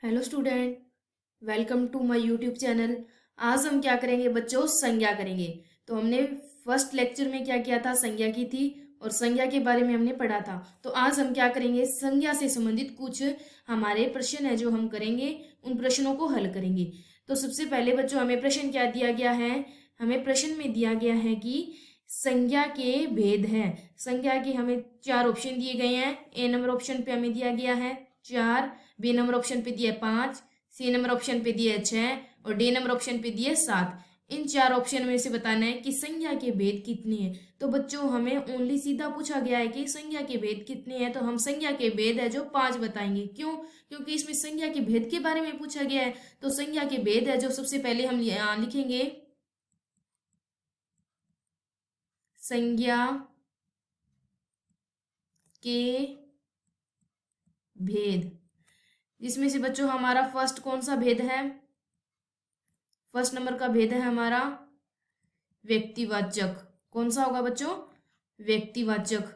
Hello student, welcome to my YouTube channel. आज हम क्या करेंगे बच्चों? संज्ञा करेंगे। तो हमने फर्स्ट लेक्चर में क्या किया था? संज्ञा की थी और संज्ञा के बारे में हमने पढ़ा था। तो आज हम क्या करेंगे? संज्ञा से संबंधित कुछ हमारे प्रश्न है जो हम करेंगे, उन प्रश्नों को हल करेंगे। तो सबसे पहले बच्चों हमें प्रश्न क्या दिया गया है? हमें प्रश्न में दिया गया है कि संज्ञा के भेद हैं। संज्ञा के हमें चार ऑप्शन दिए गए हैं। ए नंबर ऑप्शन पे हमें दिया गया है 4, बी नंबर ऑप्शन पे दिया है 5, सी नंबर ऑप्शन पे दिया है 6 और डी नंबर ऑप्शन पे दिया है 7। इन चार ऑप्शन में से बताना है कि संज्ञा के भेद कितने हैं। तो बच्चों हमें ओनली सीधा पूछा गया है कि संज्ञा के भेद कितने हैं, तो हम संज्ञा के भेद है जो 5 बताएंगे। क्यों? क्योंकि इसमें संज्ञा के भेद के बारे में पूछा गया है। तो संज्ञा के भेद है जो सबसे पहले हम यहाँ लिखेंगे, संज्ञा के भेद। जिसमें से बच्चों हमारा फर्स्ट कौन सा भेद है? फर्स्ट नंबर का भेद है हमारा व्यक्तिवाचक। कौन सा होगा बच्चों? व्यक्तिवाचक।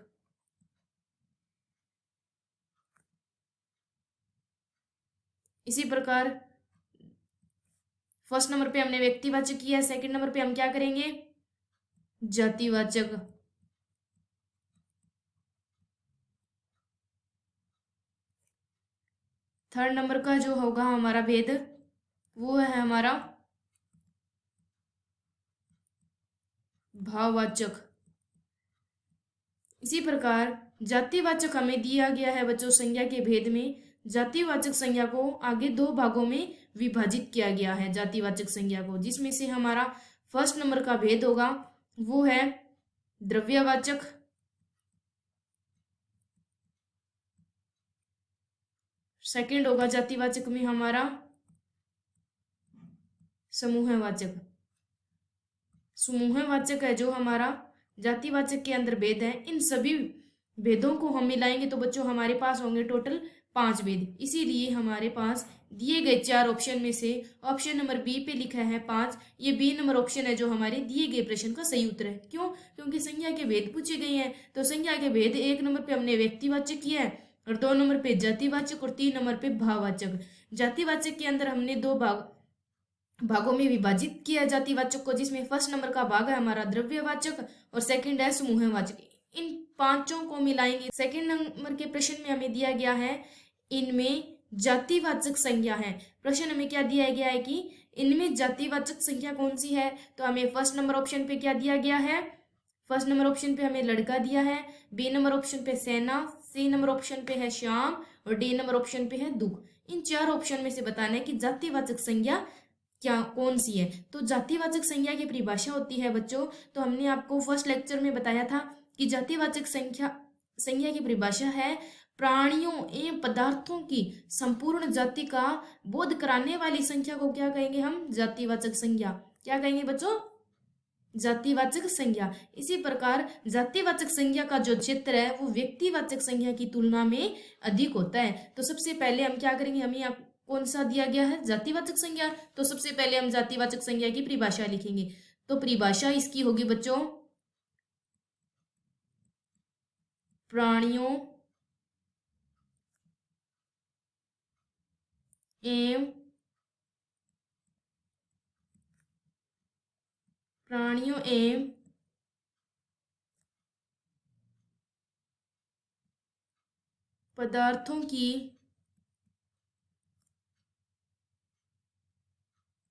इसी प्रकार फर्स्ट नंबर पे हमने व्यक्तिवाचक किया, सेकंड नंबर पे हम क्या करेंगे? जातिवाचक। थर्ड नंबर का जो होगा हमारा भेद, वो है हमारा भाववाचक। इसी प्रकार जातिवाचक हमें दिया गया है बच्चों संज्ञा के भेद में। जातिवाचक संज्ञा को आगे दो भागों में विभाजित किया गया है। जातिवाचक संज्ञा को, जिसमें से हमारा फर्स्ट नंबर का भेद होगा वो है द्रव्यवाचक। सेकंड होगा जातिवाचक में हमारा समूहवाचक। समूहवाचक है जो हमारा जातिवाचक के अंदर भेद है। इन सभी भेदों को हम मिलाएंगे तो बच्चों हमारे पास होंगे टोटल 5 भेद। इसीलिए हमारे पास दिए गए चार ऑप्शन में से ऑप्शन नंबर बी पे लिखा है 5। ये बी नंबर ऑप्शन है जो हमारे दिए गए प्रश्न का सही उत्तर है। क्यों? क्योंकि संज्ञा के भेद पूछे गए हैं। तो संज्ञा के भेद एक नंबर पे हमने व्यक्तिवाचक किया है और 2 नंबर पे जातिवाचक और 3 नंबर पे भाववाचक। जातिवाचक के अंदर हमने दो भागों में विभाजित किया जातिवाचक को, जिसमें फर्स्ट नंबर का भाग है हमारा द्रव्यवाचक और सेकंड है समूहवाचक। इन पांचों को मिलाएंगे। सेकंड नंबर के प्रश्न में हमें दिया गया है इनमें जातिवाचक संज्ञा है। प्रश्न हमें क्या दिया गया है कि इनमें जातिवाचक संख्या कौन सी है? तो हमें फर्स्ट नंबर ऑप्शन पे क्या दिया गया है? फर्स्ट नंबर ऑप्शन पे हमें लड़का दिया है, बी नंबर ऑप्शन पे सेना, सी नंबर ऑप्शन पे है श्याम और डी नंबर ऑप्शन पे है दुख। इन चार ऑप्शन में से बताना है कि जातिवाचक संज्ञा क्या कौन सी है। तो जातिवाचक संज्ञा की परिभाषा होती है बच्चों, तो हमने आपको फर्स्ट लेक्चर में बताया था कि जातिवाचक संज्ञा की परिभाषा है प्राणियों एवं पदार्थों की संपूर्ण जाति का बोध कराने वाली संख्या को क्या कहेंगे हम? जातिवाचक संज्ञा। क्या कहेंगे बच्चों? जातिवाचक संज्ञा। इसी प्रकार जातिवाचक संज्ञा का जो क्षेत्र है वो व्यक्तिवाचक संज्ञा की तुलना में अधिक होता है। तो सबसे पहले हम क्या करेंगे? हमें यहाँ कौन सा दिया गया है? जातिवाचक संज्ञा। तो सबसे पहले हम जातिवाचक संज्ञा की परिभाषा लिखेंगे। तो परिभाषा इसकी होगी बच्चों, प्राणियों एवं पदार्थों की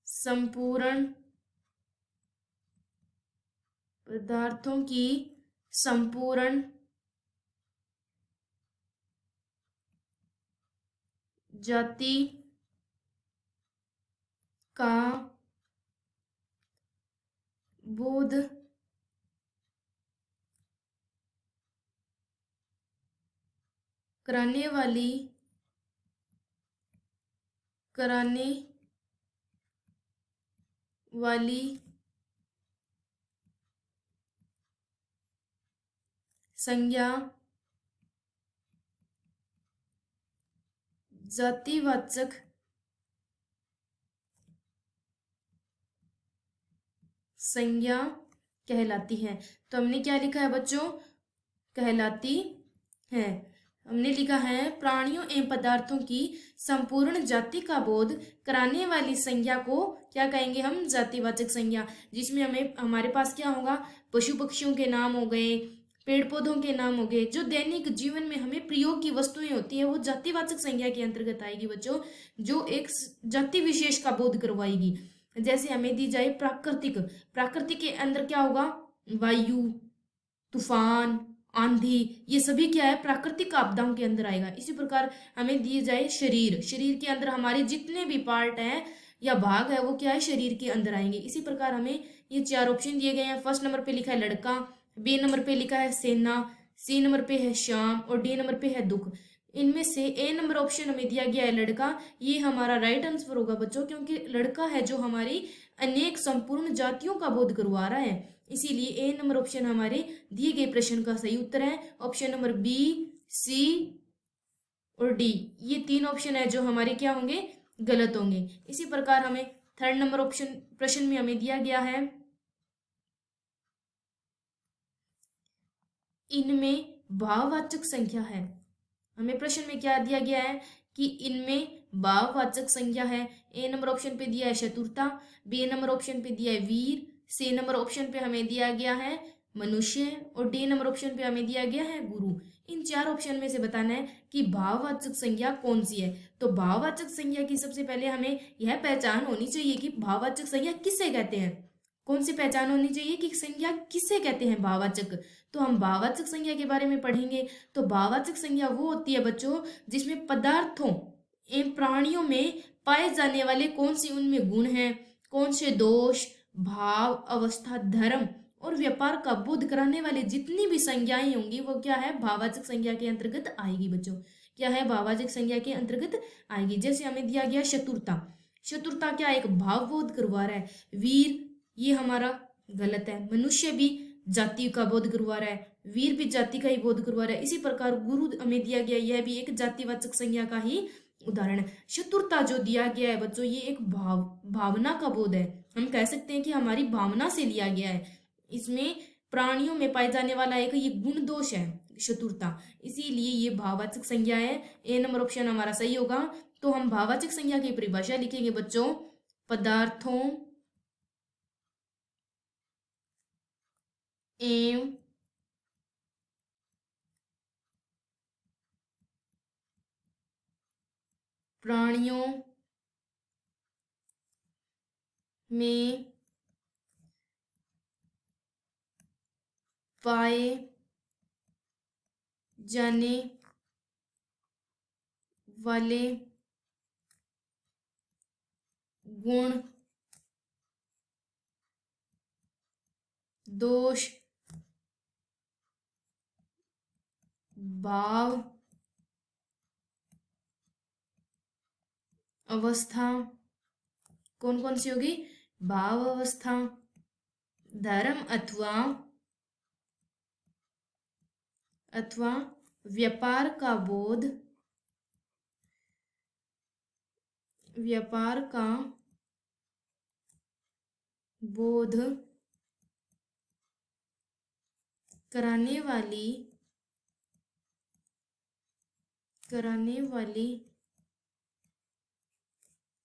संपूर्ण पदार्थों की संपूर्ण जाति का बोध कराने वाली संज्ञा जातिवाचक संज्ञा कहलाती है। तो हमने क्या लिखा है बच्चों? कहलाती है। हमने लिखा है प्राणियों एवं पदार्थों की संपूर्ण जाति का बोध कराने वाली संज्ञा को क्या कहेंगे हम, जातिवाचक संज्ञा, जिसमें हमें हमारे पास क्या होगा, पशु पक्षियों के नाम हो गए, पेड़ पौधों के नाम हो गए, जो दैनिक जीवन में हमें प्रयोग की वस्तुएं होती है वो जातिवाचक संज्ञा के अंतर्गत आएगी बच्चों, जो एक जाति विशेष का बोध करवाएगी। जैसे हमें दी जाए प्राकृतिक, प्राकृतिक के अंदर क्या होगा, वायु, तूफान, आंधी, ये सभी क्या है, प्राकृतिक आपदाओं के अंदर आएगा। इसी प्रकार हमें दिए जाए शरीर, शरीर के अंदर हमारे जितने भी पार्ट हैं या भाग है वो क्या है, शरीर के अंदर आएंगे। इसी प्रकार हमें ये 4 ऑप्शन दिए गए हैं। फर्स्ट नंबर पे लिखा है लड़का, बी नंबर पे लिखा है सेना, सी नंबर पे है श्याम और डी नंबर पे है दुख। इनमें से ए नंबर ऑप्शन हमें दिया गया है लड़का, ये हमारा राइट आंसर होगा बच्चों, क्योंकि लड़का है जो हमारी अनेक संपूर्ण जातियों का बोध करवा रहा है, इसीलिए ए नंबर ऑप्शन हमारे दिए गए प्रश्न का सही उत्तर है। ऑप्शन नंबर बी, सी और डी, ये 3 ऑप्शन है जो हमारे क्या होंगे, गलत होंगे। इसी प्रकार हमें थर्ड नंबर ऑप्शन प्रश्न में हमें दिया गया है, इनमें भाववाचक संख्या है। हमें प्रश्न में क्या दिया गया है कि इनमें भाववाचक संज्ञा है। ए नंबर ऑप्शन पे दिया है चतुरता, बी नंबर ऑप्शन पे दिया है वीर, सी नंबर ऑप्शन पे हमें दिया गया है मनुष्य और डी नंबर ऑप्शन पे हमें दिया गया है गुरु। इन 4 ऑप्शन में से बताना है कि भाववाचक संज्ञा कौन सी है। तो भाववाचक संज्ञा की सबसे पहले हमें यह पहचान होनी चाहिए कि भाववाचक संज्ञा किसे कहते हैं। कौन सी पहचान होनी चाहिए कि संज्ञा किसे कहते हैं, भाववाचक। तो हम भाववाचक संज्ञा के बारे में पढ़ेंगे। तो भाववाचक संज्ञा वो होती है बच्चों जिसमें पदार्थों एवं प्राणियों में पाए जाने वाले कौन सी उनमें गुण हैं, कौन से दोष, भाव, अवस्था, धर्म और व्यापार का बोध कराने वाले जितनी भी संज्ञाएं होंगी वो क्या है, भाववाचक संज्ञा के अंतर्गत आएगी बच्चों। क्या है, भाववाचक संज्ञा के अंतर्गत आएगी। जैसे हमें दिया गया चतुरता, चतुरता क्या एक भाव बोध करवा रहा है। वीर, ये हमारा गलत है। मनुष्य भी जाति का बोध करवा रहा है, वीर भी जाति का ही बोध करवा रहा है। इसी प्रकार गुरु हमें दिया गया, यह भी एक जातिवाचक संज्ञा का ही उदाहरण है। चतुरता जो दिया गया है बच्चों, ये एक भावना का बोध है। हम कह सकते हैं कि हमारी भावना से लिया गया है। इसमें प्राणियों में पाए जाने वाला एक ये गुण दोष है चतुरता, इसीलिए ये भाववाचक संज्ञा है। ए नंबर ऑप्शन हमारा सही होगा। तो हम भाववाचक संज्ञा की परिभाषा लिखेंगे बच्चों, पदार्थों एवं प्राणियों में पाए जाने वाले गुण, दोष, भाव, अवस्था, कौन कौन सी होगी, भाव अवस्था, धर्म अथवा व्यापार का बोध, व्यापार का बोध कराने वाली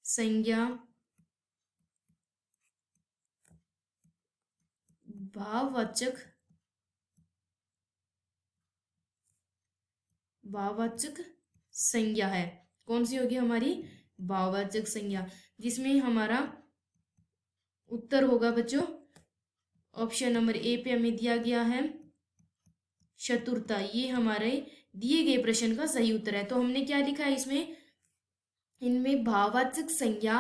संज्ञा भाववाचक संज्ञा है। कौन सी होगी हमारी, भाववाचक संज्ञा, जिसमें हमारा उत्तर होगा बच्चों ऑप्शन नंबर ए पे हमें दिया गया है चतुरता। ये हमारे दिए गए प्रश्न का सही उत्तर है। तो हमने क्या लिखा है इसमें, इनमें भाववाचक संज्ञा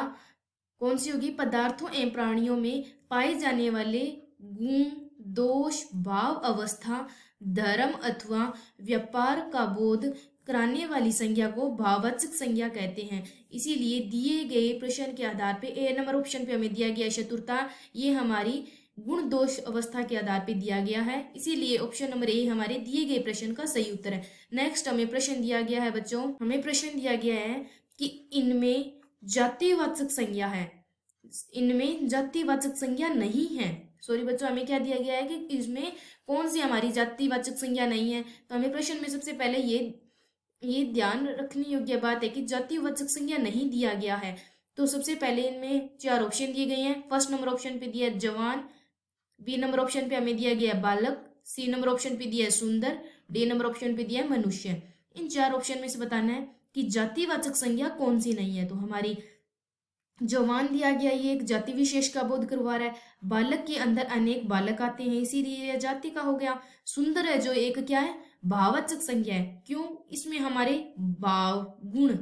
कौन सी होगी, पदार्थों एवं प्राणियों में पाए जाने वाले गुण, दोष, भाव, अवस्था, धर्म अथवा व्यापार का बोध कराने वाली संज्ञा को भाववाचक संज्ञा कहते हैं। इसीलिए दिए गए प्रश्न के आधार पे ए नंबर ऑप्शन पे हमें दिया गया चतुरता, ये हमारी गुण दोष अवस्था के आधार पे दिया गया है, इसीलिए ऑप्शन नंबर ए हमारे दिए गए प्रश्न का सही उत्तर है। नेक्स्ट हमें प्रश्न दिया गया है बच्चों, हमें प्रश्न दिया गया है कि इनमें जातिवाचक संज्ञा है, इनमें जातिवाचक संज्ञा नहीं है। सॉरी बच्चों, हमें क्या दिया गया है कि इसमें कौन सी हमारी जातिवाचक संज्ञा नहीं है। तो हमें प्रश्न में सबसे पहले ये ये ध्यान रखने योग्य बात है कि जातिवाचक संज्ञा नहीं दिया गया है। तो सबसे पहले इनमें 4 ऑप्शन दिए गए हैं। फर्स्ट नंबर ऑप्शन पे दिया है जवान, बी नंबर ऑप्शन पे हमें दिया गया है बालक, सी नंबर ऑप्शन पे दिया है सुंदर, डी नंबर ऑप्शन पे दिया है मनुष्य। इन 4 ऑप्शन में से बताना है कि जातिवाचक संज्ञा कौन सी नहीं है। तो हमारी जवान दिया गया, ये एक जाति विशेष का बोध करवा रहा है। बालक के अंदर अनेक बालक आते हैं, इसीलिए यह जाति का हो गया। सुंदर है जो एक क्या है, भाववाचक संज्ञा है। क्यों? इसमें हमारे भाव गुण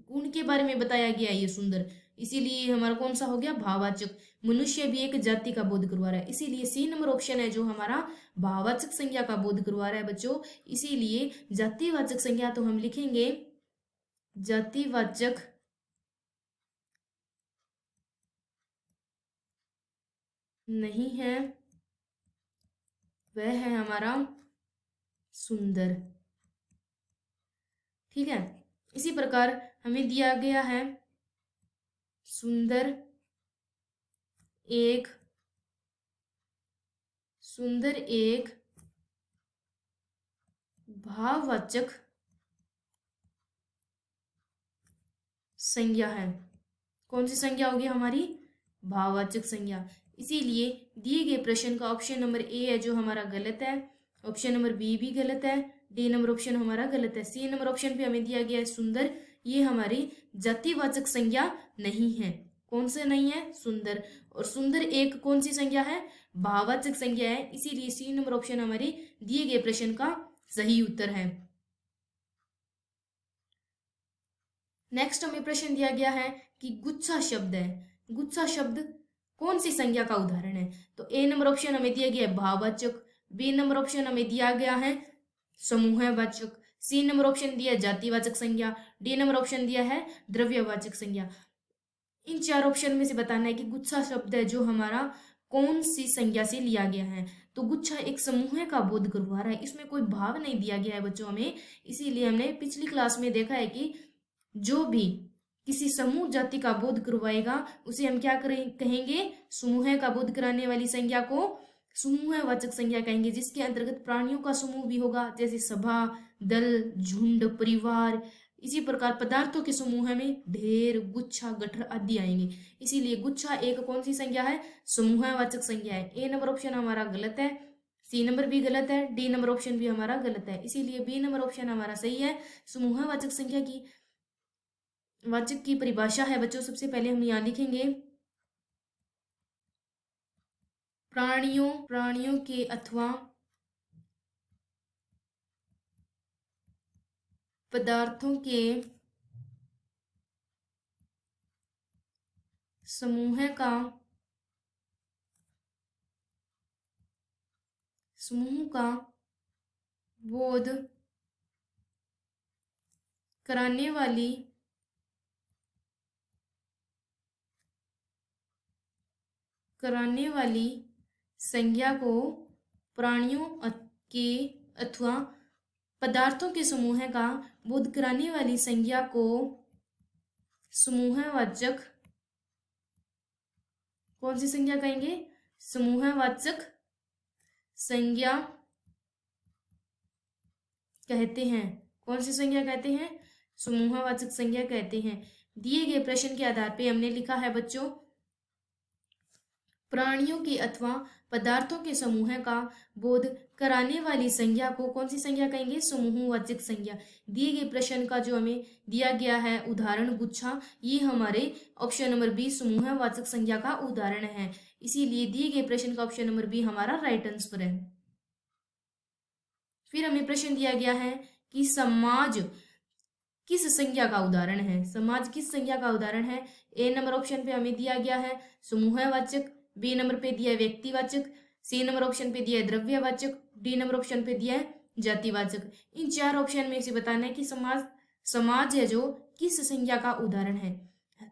गुण के बारे में बताया गया है ये सुंदर, इसीलिए हमारा कौन सा हो गया, भाववाचक। मनुष्य भी एक जाति का बोध करवा रहा है, इसीलिए सी नंबर ऑप्शन है जो हमारा भाववाचक संज्ञा का बोध करवा रहा है बच्चों। इसीलिए जातिवाचक संज्ञा तो हम लिखेंगे जातिवाचक नहीं है, वह है हमारा सुंदर। ठीक है, इसी प्रकार हमें दिया गया है सुंदर एक भाववाचक संज्ञा है। कौन सी संज्ञा होगी हमारी, भाववाचक संज्ञा। इसीलिए दिए गए प्रश्न का ऑप्शन नंबर ए है जो हमारा गलत है, ऑप्शन नंबर बी भी गलत है, डी नंबर ऑप्शन हमारा गलत है। सी नंबर ऑप्शन पे हमें दिया गया है सुंदर, ये हमारी जातिवाचक संज्ञा नहीं है। कौन से नहीं है, सुंदर। और सुंदर एक कौन सी संज्ञा है, भाववाचक संज्ञा है, इसीलिए सी नंबर ऑप्शन हमारी दिए गए प्रश्न का सही उत्तर है। नेक्स्ट हमें प्रश्न दिया गया है कि गुच्छा शब्द है, गुच्छा शब्द कौन सी संज्ञा का उदाहरण है। तो ए नंबर ऑप्शन हमें दिया गया है भाववाचक, बी नंबर ऑप्शन हमें दिया गया है समूहवाचक, सी नंबर ऑप्शन दिया है जातिवाचक संज्ञा, डी नंबर ऑप्शन दिया है द्रव्यवाचक संज्ञा। इन 4 ऑप्शन में से बताना है कि गुच्छा शब्द है जो हमारा कौन सी संज्ञा से लिया गया है। तो गुच्छा एक समूह का बोध करवा रहा है, इसमें कोई भाव नहीं दिया गया है बच्चों हमें। इसीलिए हमने पिछली क्लास में देखा है कि जो भी किसी समूह जाति का बोध करवाएगा उसे हम क्या कहेंगे, समूह का बोध कराने वाली संज्ञा को समूहवाचक संज्ञा कहेंगे, जिसके अंतर्गत प्राणियों का समूह भी होगा, जैसे सभा, दल, झुंड, परिवार। इसी प्रकार पदार्थों के समूह में ढेर, गुच्छा, गठर आदि आएंगे। इसीलिए गुच्छा एक कौन सी संज्ञा है, समूहवाचक संज्ञा है। ए नंबर ऑप्शन हमारा गलत है, सी नंबर भी गलत है, डी नंबर ऑप्शन भी हमारा गलत है, इसीलिए बी नंबर ऑप्शन हमारा सही है। समूहवाचक संज्ञा की वाचक की परिभाषा है बच्चों, सबसे पहले हम यहाँ लिखेंगे प्राणियों के अथवा पदार्थों के समूह का बोध कराने वाली संज्ञा को प्राणियों के अथवा पदार्थों के समूह का बोध कराने वाली संज्ञा को समूहवाचक कौन सी संज्ञा कहेंगे, समूहवाचक संज्ञा कहते हैं। कौन सी संज्ञा कहते हैं, समूहवाचक संज्ञा कहते हैं। दिए गए प्रश्न के आधार पे हमने लिखा है बच्चों, प्राणियों के अथवा पदार्थों के समूह का बोध कराने वाली संज्ञा को कौन सी संज्ञा कहेंगे, समूहवाचक संज्ञा। दिए गए प्रश्न का जो हमें दिया गया है उदाहरण गुच्छा, ये हमारे ऑप्शन नंबर बी समूहवाचक संज्ञा का उदाहरण है। इसीलिए दिए गए प्रश्न का ऑप्शन नंबर बी हमारा राइट आंसर है। फिर हमें प्रश्न दिया गया है कि समाज किस संज्ञा का उदाहरण है, समाज किस संज्ञा का उदाहरण है। ए नंबर ऑप्शन पे हमें दिया गया है समूहवाचक, बी नंबर पे दिया है व्यक्तिवाचक, सी नंबर ऑप्शन पे दिया है द्रव्यवाचक, डी नंबर ऑप्शन पे दिया है जातिवाचक। इन 4 ऑप्शन में से बताना है कि समाज है जो किस संज्ञा का उदाहरण है।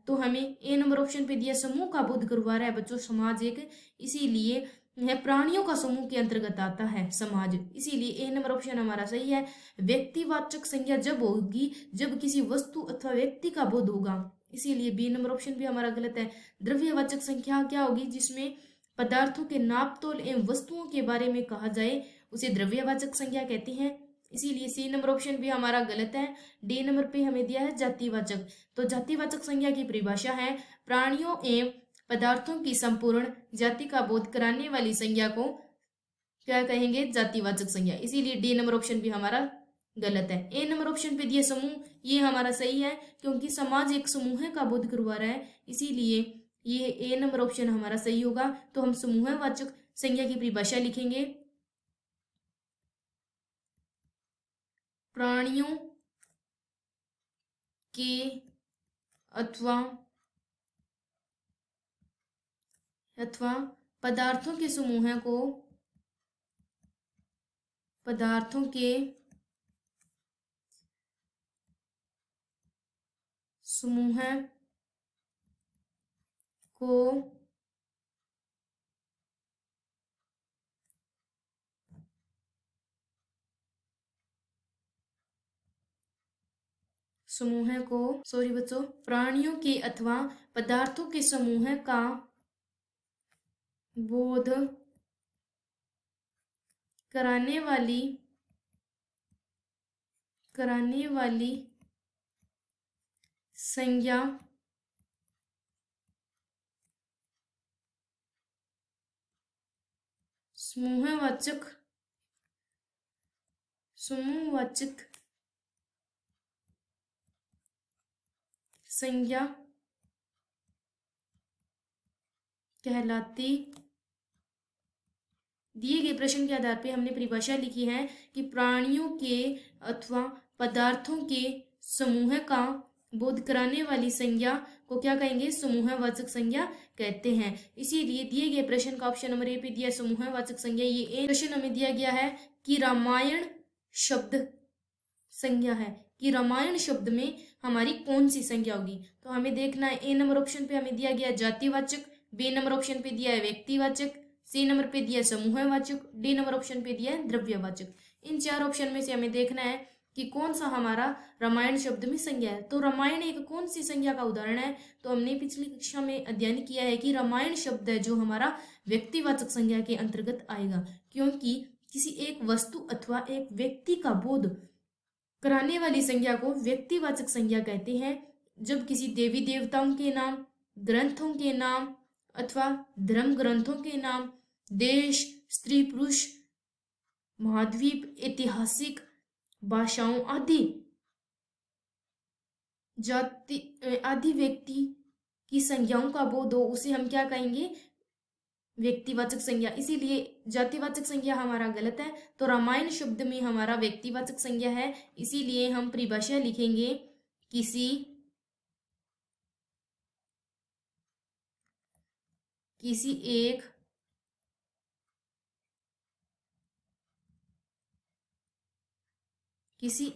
तो हमें ए नंबर ऑप्शन पे दिया समूह का बोध करवा रहा है बच्चों समाज एक, इसीलिए यह प्राणियों का समूह के अंतर्गत आता है समाज, इसीलिए ए नंबर ऑप्शन हमारा सही है। व्यक्तिवाचक संज्ञा जब होगी जब किसी वस्तु अथवा व्यक्ति का बोध होगा, इसीलिए बी नंबर ऑप्शन भी हमारा गलत है। द्रव्यवाचक संख्या क्या होगी, जिसमें पदार्थों के नापतोल एवं वस्तुओं के बारे में कहा जाए उसे द्रव्यवाचक संज्ञा कहते हैं, इसीलिए सी नंबर ऑप्शन भी हमारा गलत है। डी नंबर पे हमें दिया है जातिवाचक। तो जातिवाचक संज्ञा की परिभाषा है प्राणियों एवं पदार्थों की संपूर्ण जाति का बोध कराने वाली संज्ञा को क्या कहेंगे, जातिवाचक संज्ञा। इसीलिए डी नंबर ऑप्शन भी हमारा गलत है। ए नंबर ऑप्शन पे दिया समूह, ये हमारा सही है क्योंकि समाज एक समूह का बोध करवा रहा है, इसीलिए ये ए नंबर ऑप्शन हमारा सही होगा। तो हम समूहवाचक संज्ञा की परिभाषा लिखेंगे प्राणियों के अथवा पदार्थों के समूह को सॉरी बच्चों, प्राणियों के अथवा पदार्थों के समूह का बोध कराने वाली संज्ञा समूहवाचक संज्ञा कहलाती। दिए गए प्रश्न के आधार पे हमने परिभाषा लिखी है कि प्राणियों के अथवा पदार्थों के समूह का बोध कराने वाली संज्ञा को क्या कहेंगे, समूहवाचक संज्ञा कहते हैं। इसीलिए दिए गए प्रश्न का ऑप्शन नंबर ए पे दिया समूहवाचक संज्ञा। ये ए प्रश्न हमें दिया गया है कि रामायण शब्द संज्ञा है, कि रामायण शब्द में हमारी कौन सी संज्ञा होगी। तो हमें देखना है, ए नंबर ऑप्शन पे हमें दिया गया जातिवाचक, बी नंबर ऑप्शन पे दिया है व्यक्तिवाचक, सी नंबर पे दिया समूहवाचक, डी नंबर ऑप्शन पे दिया है द्रव्यवाचक। इन चार ऑप्शन में से हमें देखना है कि कौन सा हमारा रामायण शब्द में संज्ञा है। तो रामायण एक कौन सी संज्ञा का उदाहरण है, तो हमने पिछली कक्षा में अध्ययन किया है कि रामायण शब्द है जो हमारा व्यक्तिवाचक संज्ञा के अंतर्गत आएगा, क्योंकि किसी एक वस्तु अथवा एक व्यक्ति का बोध कराने वाली संज्ञा को व्यक्तिवाचक संज्ञा कहते हैं। जब किसी देवी देवताओं के नाम, ग्रंथों के नाम अथवा धर्म ग्रंथों के नाम, देश, स्त्री पुरुष, महाद्वीप, ऐतिहासिक भाषाओं आदि व्यक्ति की संज्ञाओं का बोध हो, उसे हम क्या कहेंगे, व्यक्तिवाचक संज्ञा। इसीलिए जातिवाचक संज्ञा हमारा गलत है। तो रामायण शब्द में हमारा व्यक्तिवाचक संज्ञा है, इसीलिए हम परिभाषा लिखेंगे किसी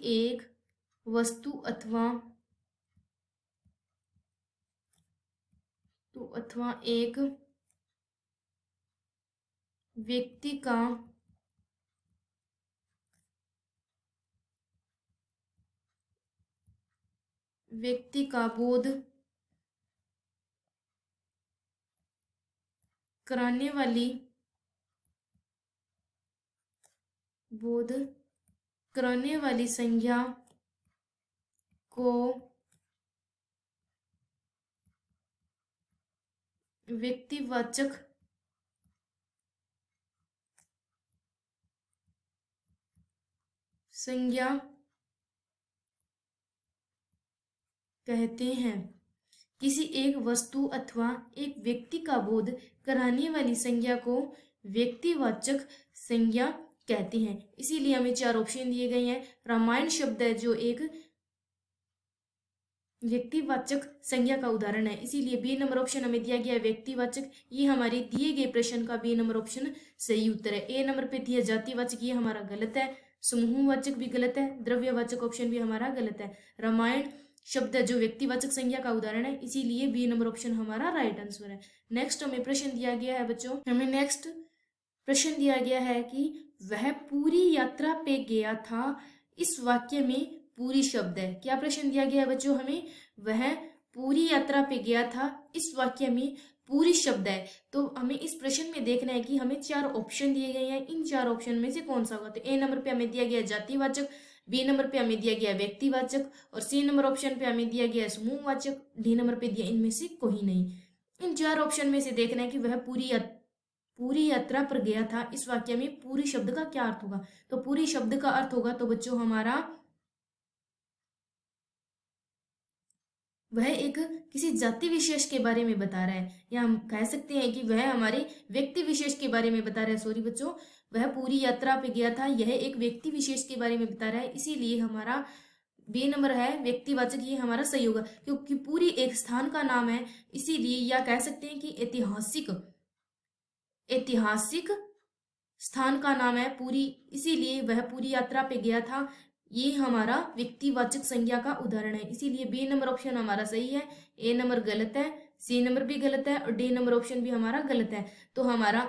एक वस्तु अथवा एक व्यक्ति का बोध कराने वाली संज्ञा को व्यक्तिवाचक संज्ञा कहते हैं। किसी एक वस्तु अथवा एक व्यक्ति का बोध कराने वाली संज्ञा को व्यक्तिवाचक संज्ञा कहते हैं। इसीलिए हमें चार ऑप्शन दिए गए हैं। रामायण शब्द है जो एक व्यक्तिवाचक संज्ञा का उदाहरण है, इसीलिए बी नंबर ऑप्शन हमें दिया गया है व्यक्तिवाचक। ये हमारे दिए गए प्रश्न का बी नंबर ऑप्शन सही उत्तर है। ए नंबर पे दिया जातिवाचक, ये हमारा गलत है। समूहवाचक भी गलत है। द्रव्यवाचक ऑप्शन भी हमारा गलत है। रामायण शब्द है जो व्यक्तिवाचक संज्ञा का उदाहरण है, इसीलिए बी नंबर ऑप्शन हमारा राइट आंसर है। नेक्स्ट हमें प्रश्न दिया गया है बच्चों, हमें नेक्स्ट प्रश्न दिया गया है कि वह पूरी यात्रा पे गया था। इस वाक्य में पूरी शब्द है। क्या प्रश्न दिया गया है बच्चों हमें, वह पूरी यात्रा पे गया था, इस वाक्य में पूरी शब्द है। तो हमें इस प्रश्न में देखना है कि हमें 4 ऑप्शन दिए गए हैं, इन 4 ऑप्शन में से कौन सा होगा। तो ए नंबर पे हमें दिया गया जातिवाचक, बी नंबर पे हमें दिया गया व्यक्तिवाचक और सी नंबर ऑप्शन पे हमें दिया गया समूहवाचक, डी नंबर पे दिया इनमें से कोई नहीं। इन 4 ऑप्शन में से देखना है कि वह पूरी यात्रा पर गया था, इस वाक्य में पूरी शब्द का क्या अर्थ होगा। तो पूरी शब्द का अर्थ होगा तो बच्चों हमारा वह एक किसी जाति विशेष के बारे में बता रहा है, या हम कह सकते हैं कि वह हमारे व्यक्ति विशेष के बारे में बता रहा है। सॉरी बच्चों, वह पूरी यात्रा पे गया था, यह एक व्यक्ति विशेष के बारे में बता रहा है, इसीलिए हमारा बी नंबर है व्यक्तिवाचक, ये हमारा सही होगा क्योंकि पूरी एक स्थान का नाम है, इसीलिए या कह सकते हैं कि ऐतिहासिक स्थान का नाम है पूरी, इसीलिए वह पूरी यात्रा पे गया था, ये हमारा व्यक्तिवाचक संज्ञा का उदाहरण है। इसीलिए बी नंबर ऑप्शन हमारा सही है, ए नंबर गलत है, सी नंबर भी गलत है और डी नंबर ऑप्शन भी हमारा गलत है। तो हमारा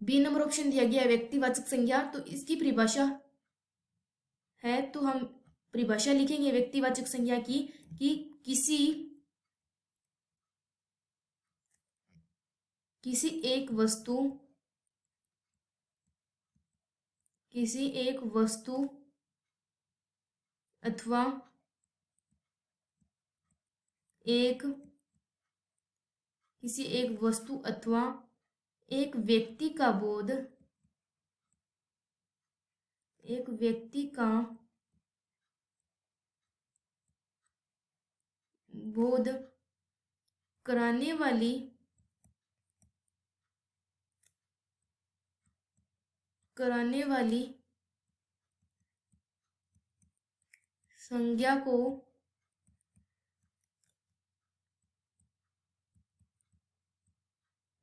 बी नंबर ऑप्शन दिया गया है व्यक्तिवाचक संज्ञा, तो इसकी परिभाषा है, तो हम परिभाषा लिखेंगे व्यक्तिवाचक संज्ञा की कि किसी एक वस्तु अथवा एक व्यक्ति का बोध कराने वाली संज्ञा को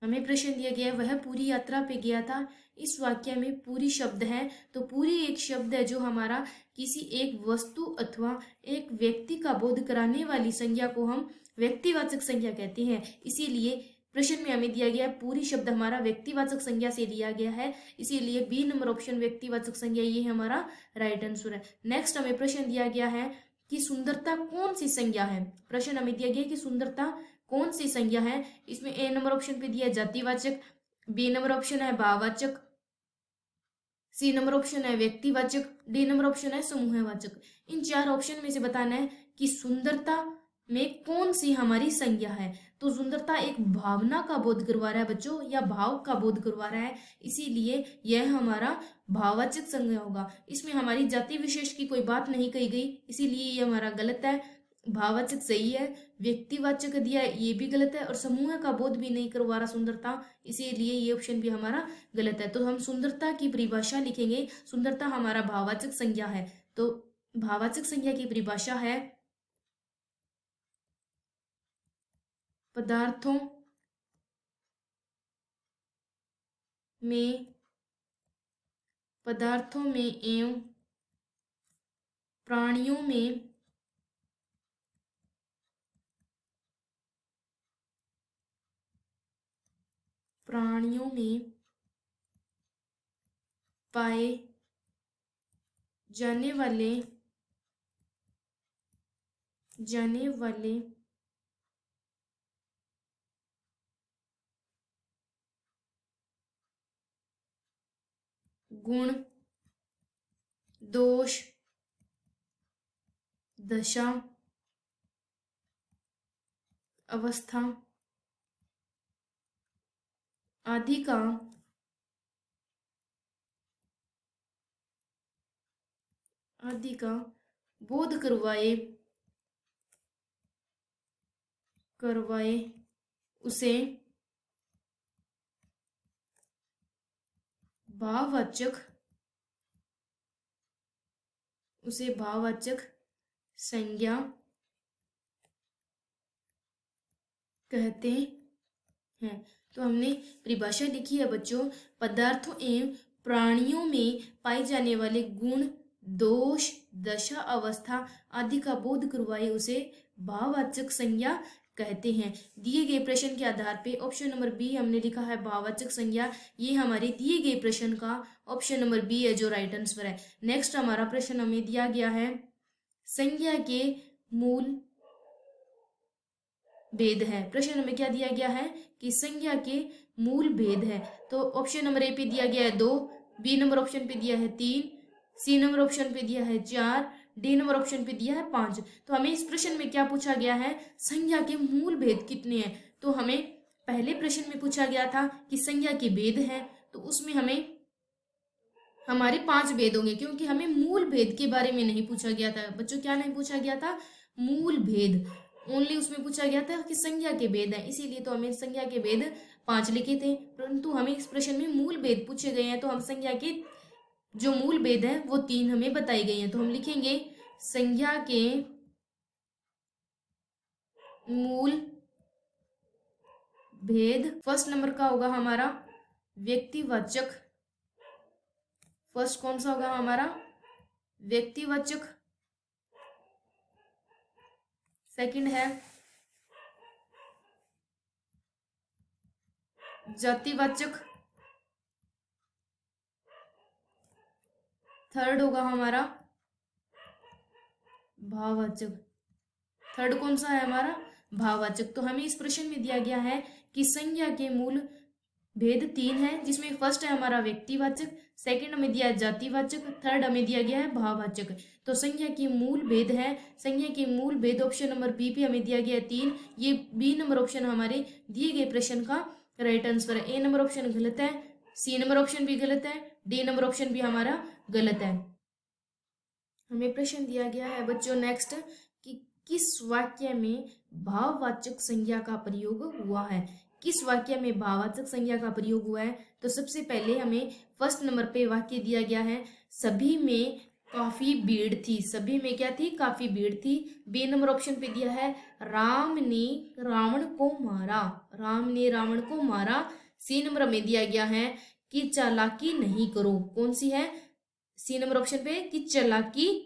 हमें प्रश्न दिया गया है वह पूरी यात्रा पे गया था, इस वाक्य में पूरी शब्द है, तो पूरी एक शब्द है जो हमारा किसी एक वस्तु अथवा एक व्यक्ति का बोध कराने वाली संज्ञा को हम व्यक्तिवाचक संज्ञा कहते हैं। इसीलिए प्रश्न में हमें दिया गया है पूरी शब्द हमारा व्यक्तिवाचक संज्ञा से लिया गया है, इसीलिए बी नंबर ऑप्शन व्यक्तिवाचक संज्ञा ये हमारा राइट आंसर है। नेक्स्ट हमें प्रश्न दिया गया है कि सुंदरता कौन सी संज्ञा है। प्रश्न हमें दिया गया है कि सुंदरता कौन सी संज्ञा है। इसमें ए नंबर ऑप्शन पे दिया है जातिवाचक, बी नंबर ऑप्शन है भाववाचक, सी नंबर ऑप्शन है व्यक्तिवाचक, डी नंबर ऑप्शन है समूहवाचक। इन 4 ऑप्शन में से बताना है कि सुंदरता में कौन सी हमारी संज्ञा है। तो सुंदरता एक भावना का बोध करवा रहा है बच्चों, या भाव का बोध करवा रहा है, इसीलिए यह हमारा भाववाचक संज्ञा होगा। इसमें हमारी जाति विशेष की कोई बात नहीं कही गई, इसीलिए ये हमारा गलत है। भाववाचक सही है, व्यक्तिवाचक दिया है ये भी गलत है, और समूह का बोध भी नहीं करवा रहा सुंदरता, इसीलिए ये ऑप्शन भी हमारा गलत है। तो हम सुंदरता की परिभाषा लिखेंगे, सुंदरता हमारा भाववाचक संज्ञा है। तो भाववाचक संज्ञा की परिभाषा है पदार्थों में एवं प्राणियों में पाए जाने वाले गुण, दोष, दशा, अवस्था आदि का बोध करवाए उसे भाववाचक संज्ञा कहते हैं। तो हमने परिभाषा लिखी है बच्चों, पदार्थों एवं प्राणियों में पाए जाने वाले गुण, दोष, दशा, अवस्था आदि का बोध करवाए उसे भाववाचक संज्ञा कहते हैं। दिए गए प्रश्न के आधार पे ऑप्शन नंबर बी हमने लिखा है भाववाचक संज्ञा, ये हमारे दिए गए प्रश्न का ऑप्शन नंबर बी है जो राइट आंसर है। नेक्स्ट हमारा प्रश्न हमें दिया गया है संज्ञा के मूल भेद है। प्रश्न में क्या दिया गया है कि संज्ञा के मूल भेद है। तो ऑप्शन नंबर ए पे दिया गया है 2, बी नंबर ऑप्शन पे दिया है 3, सी नंबर ऑप्शन पे दिया है 4, डी नंबर ऑप्शन पे दिया है 5। तो हमें इस प्रश्न में क्या पूछा गया है, संज्ञा के मूल भेद कितने हैं। तो हमें पहले प्रश्न में पूछा गया था कि संज्ञा के भेद है, तो उसमें हमारे 5 भेद होंगे, क्योंकि हमें मूल भेद के बारे में नहीं पूछा गया था बच्चों। क्या नहीं पूछा गया था, मूल भेद। ओनली उसमें पूछा गया था कि संज्ञा के भेद है, इसीलिए तो हमें संज्ञा के भेद 5 लिखे थे। परंतु हमें इस प्रश्न में मूल भेद पूछे गए हैं, तो हम संज्ञा के जो मूल भेद है वो 3 हमें बताई गई हैं। तो हम लिखेंगे संज्ञा के मूल भेद। फर्स्ट नंबर का होगा हमारा व्यक्तिवाचक। फर्स्ट कौन सा होगा हमारा, व्यक्तिवाचक। सेकंड है जातिवाचक। थर्ड होगा हमारा भाववाचक। थर्ड कौन सा है हमारा, भाववाचक। तो हमें इस प्रश्न में दिया गया है कि संज्ञा के मूल भेद 3 है, जिसमें फर्स्ट है हमारा व्यक्तिवाचक, सेकंड हमें दिया है जातिवाचक, थर्ड हमें दिया गया है भाववाचक। तो संज्ञा की मूल भेद है, संज्ञा के मूल भेद ऑप्शन नंबर बी पे हमें दिया गया है 3। ये बी नंबर ऑप्शन हमारे दिए गए प्रश्न का राइट आंसर है। ए नंबर ऑप्शन गलत है, सी नंबर ऑप्शन भी गलत है, डी नंबर ऑप्शन भी हमारा गलत है। हमें प्रश्न दिया गया है बच्चों नेक्स्ट कि किस वाक्य में भाववाचक संज्ञा का प्रयोग हुआ है। किस वाक्य में भाववाचक संज्ञा का प्रयोग हुआ है। तो सबसे पहले हमें फर्स्ट नंबर पे वाक्य दिया गया है, सभी में काफी भीड़ थी। सभी में क्या थी, काफी भीड़ थी। बी नंबर ऑप्शन पे दिया है राम ने रावण को मारा। राम ने रावण को मारा। सी नंबर में दिया गया है कि चालाकी नहीं करो। कौन सी है, सी नंबर ऑप्शन पे कि चालाकी